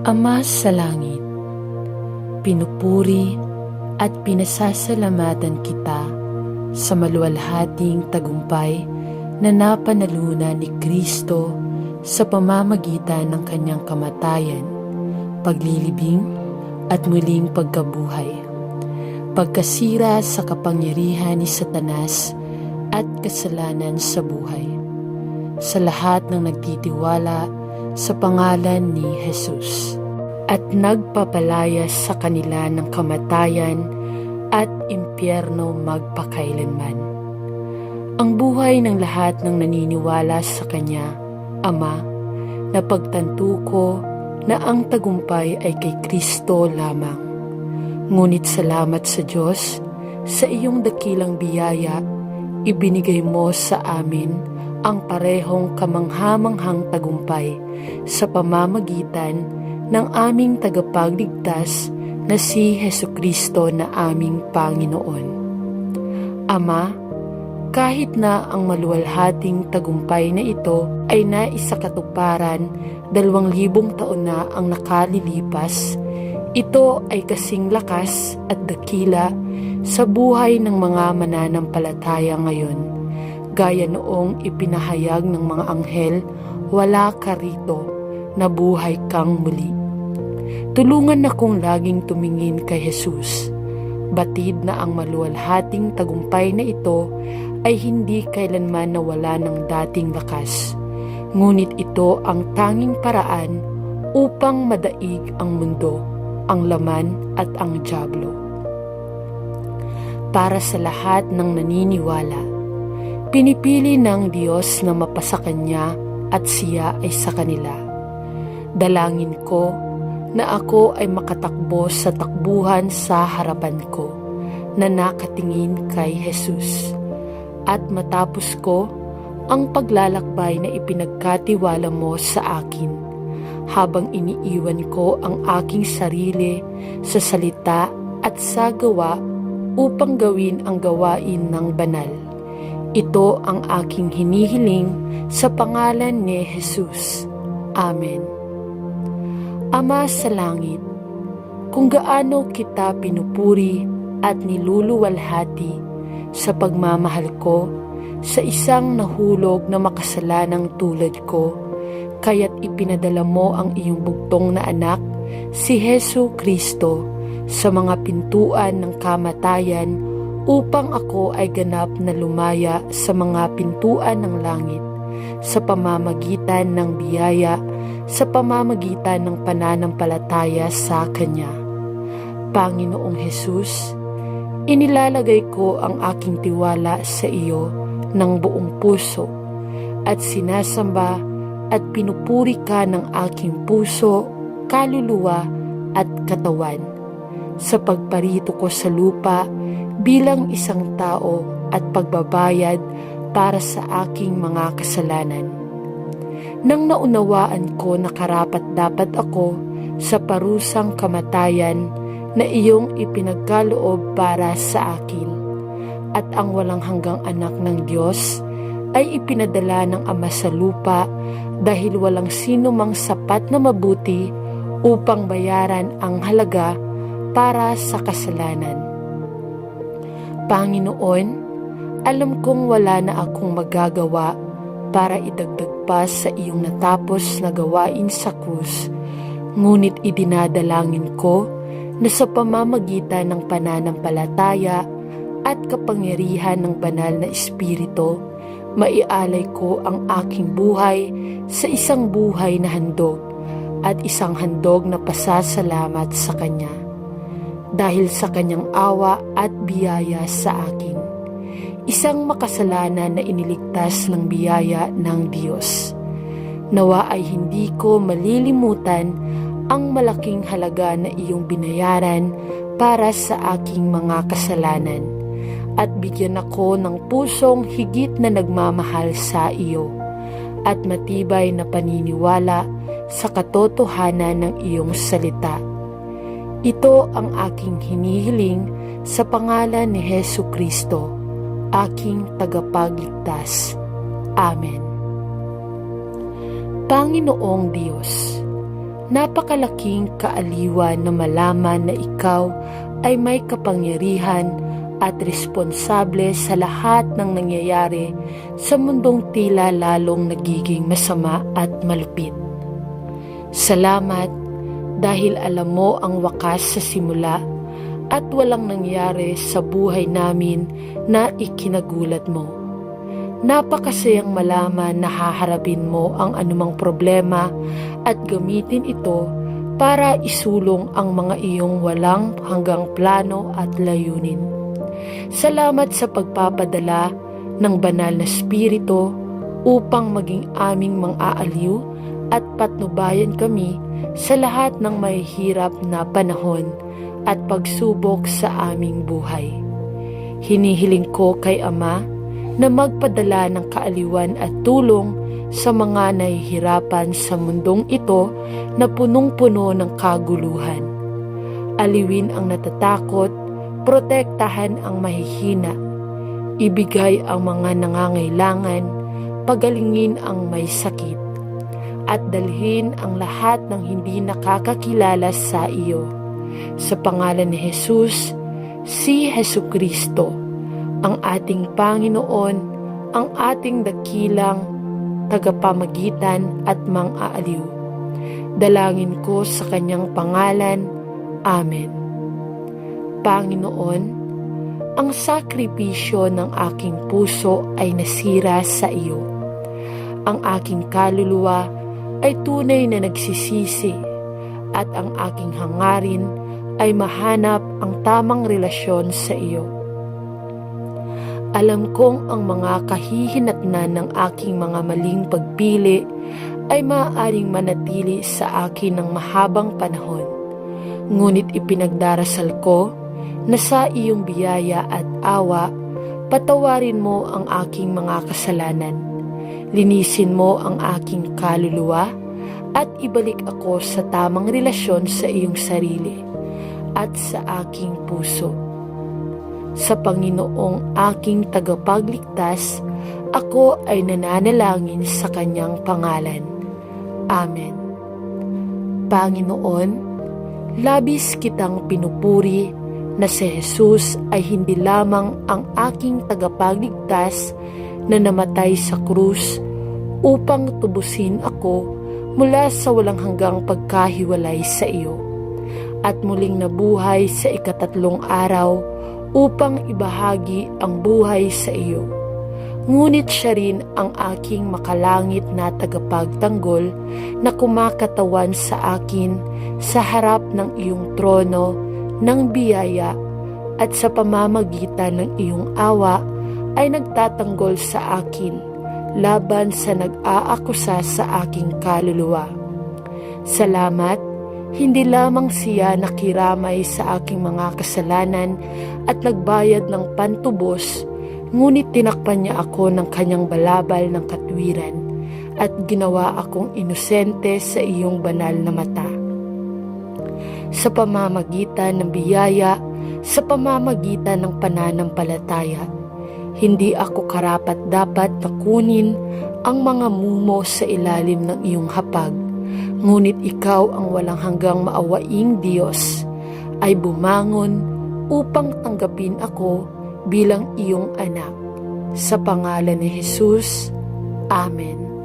Ama sa langit, pinupuri at pinasasalamatan kita sa maluwalhating tagumpay na napanalunan ni Kristo sa pamamagitan ng kanyang kamatayan, paglilibing at muling pagkabuhay, pagkasira sa kapangyarihan ni Satanas at kasalanan sa buhay, sa lahat ng nagtitiwala sa pangalan ni Jesus at nagpapalayas sa kanila ng kamatayan at impyerno magpakailanman. Ang buhay ng lahat ng naniniwala sa Kanya, Ama, napagtanto ko na ang tagumpay ay kay Kristo lamang. Ngunit salamat sa Diyos, sa iyong dakilang biyaya, ibinigay mo sa amin ang parehong kamanghamanghang tagumpay sa pamamagitan ng aming tagapagligtas na si Hesukristo na aming Panginoon. Ama, kahit na ang maluwalhating tagumpay na ito ay naisakatuparan 2,000 taon na ang nakalilipas, ito ay kasing lakas at dakila sa buhay ng mga mananampalataya ngayon. Gaya noong ipinahayag ng mga anghel, wala ka rito, nabuhay kang muli. Tulungan akong laging tumingin kay Jesus. Batid na ang maluwalhating tagumpay na ito ay hindi kailanman nawala ng dating lakas. Ngunit ito ang tanging paraan upang madaig ang mundo, ang laman at ang dyablo. Para sa lahat ng naniniwala, pinipili ng Diyos na mapasa Kanya at siya ay sa kanila. Dalangin ko na ako ay makatakbo sa takbuhan sa harapan ko na nakatingin kay Jesus at matapos ko ang paglalakbay na ipinagkatiwala mo sa akin habang iniiwan ko ang aking sarili sa salita at sa gawa upang gawin ang gawain ng banal. Ito ang aking hinihiling sa pangalan ni Jesus. Amen. Ama sa langit, kung gaano kita pinupuri at niluluwalhati sa pagmamahal ko sa isang nahulog na makasalanang tulad ko, kaya't ipinadala mo ang iyong bugtong na anak, si Hesukristo, sa mga pintuan ng kamatayan upang ako ay ganap na lumaya sa mga pintuan ng langit sa pamamagitan ng biyaya, sa pamamagitan ng pananampalataya sa Kanya. Panginoong Jesus, inilalagay ko ang aking tiwala sa iyo ng buong puso at sinasamba at pinupuri ka ng aking puso, kaluluwa at katawan sa pagparito ko sa lupa bilang isang tao at pagbabayad para sa aking mga kasalanan. Nang naunawaan ko na karapat-dapat ako sa parusang kamatayan na iyong ipinagkaloob para sa akin, at ang walang hanggang anak ng Diyos ay ipinadala ng Ama sa lupa dahil walang sino mang sapat na mabuti upang bayaran ang halaga para sa kasalanan. Panginoon, alam kong wala na akong magagawa para idagdag pa sa iyong natapos na gawain sa krus, ngunit idinadalangin ko na sa pamamagitan ng pananampalataya at kapangyarihan ng banal na Espiritu, maialay ko ang aking buhay sa isang buhay na handog at isang handog na pasasalamat sa Kanya. Dahil sa Kanyang awa at biyaya sa akin, isang makasalanan na iniligtas ng biyaya ng Diyos. Nawa ay hindi ko malilimutan ang malaking halaga na iyong binayaran para sa aking mga kasalanan at bigyan ako ng pusong higit na nagmamahal sa iyo at matibay na paniniwala sa katotohanan ng iyong salita. Ito ang aking hinihiling sa pangalan ni Hesukristo, aking tagapagligtas. Amen. Panginoong Diyos, Napakalaking kaaliwan na malaman na ikaw ay may kapangyarihan at responsable sa lahat ng nangyayari sa mundong tila lalong nagiging masama at malupit. Salamat dahil alam mo ang wakas sa simula at walang nangyari sa buhay namin na ikinagulat mo. Napakasayang malaman na haharapin mo ang anumang problema at gamitin ito para isulong ang mga iyong walang hanggang plano at layunin. Salamat sa pagpapadala ng banal na spirito upang maging aming mang-aaliw at patnubayan kami sa lahat ng mahihirap na panahon at pagsubok sa aming buhay. Hinihiling ko kay Ama na magpadala ng kaaliwan at tulong sa mga nahihirapan sa mundong ito na punong-puno ng kaguluhan. Aliwin ang natatakot, protektahan ang mahihina, ibigay ang mga nangangailangan, pagalingin ang may sakit, at dalhin ang lahat ng hindi nakakakilala sa iyo. Sa pangalan ni Jesus, si Hesukristo, ang ating Panginoon, ang ating dakilang tagapamagitan at mang-aaliw. Dalangin ko sa kanyang pangalan. Amen. Panginoon, ang sakripisyo ng aking puso ay nasira sa iyo. Ang aking kaluluwa ay tunay na nagsisisi at ang aking hangarin ay mahanap ang tamang relasyon sa iyo. Alam kong ang mga kahihinatnan ng aking mga maling pagpili ay maaaring manatili sa akin ng mahabang panahon. Ngunit ipinagdarasal ko na sa iyong biyaya at awa, patawarin mo ang aking mga kasalanan. Linisin mo ang aking kaluluwa at ibalik ako sa tamang relasyon sa iyong sarili at sa aking puso. Sa Panginoong aking tagapagligtas, ako ay nananalangin sa kanyang pangalan. Amen. Panginoon, labis kitang pinupuri na si Jesus ay hindi lamang ang aking tagapagligtas na namatay sa krus upang tubusin ako mula sa walang hanggang pagkahiwalay sa iyo, at muling nabuhay sa ikatatlong araw upang ibahagi ang buhay sa iyo. Ngunit siya rin ang aking makalangit na tagapagtanggol na kumakatawan sa akin sa harap ng iyong trono ng biyaya, at sa pamamagitan ng iyong awa ay nagtatanggol sa akin laban sa nag-aakusa sa aking kaluluwa. Salamat. Hindi lamang siya nakiramay sa aking mga kasalanan at nagbayad ng pantubos, ngunit tinakpan niya ako ng kanyang balabal ng katwiran at ginawa akong inosente sa iyong banal na mata. Sa pamamagitan ng biyaya, sa pamamagitan ng pananampalataya, hindi ako karapat-dapat na kunin ang mga mumo sa ilalim ng iyong hapag. Ngunit ikaw ang walang hanggang maawaing Diyos ay bumangon upang tanggapin ako bilang iyong anak. Sa pangalan ni Jesus, Amen.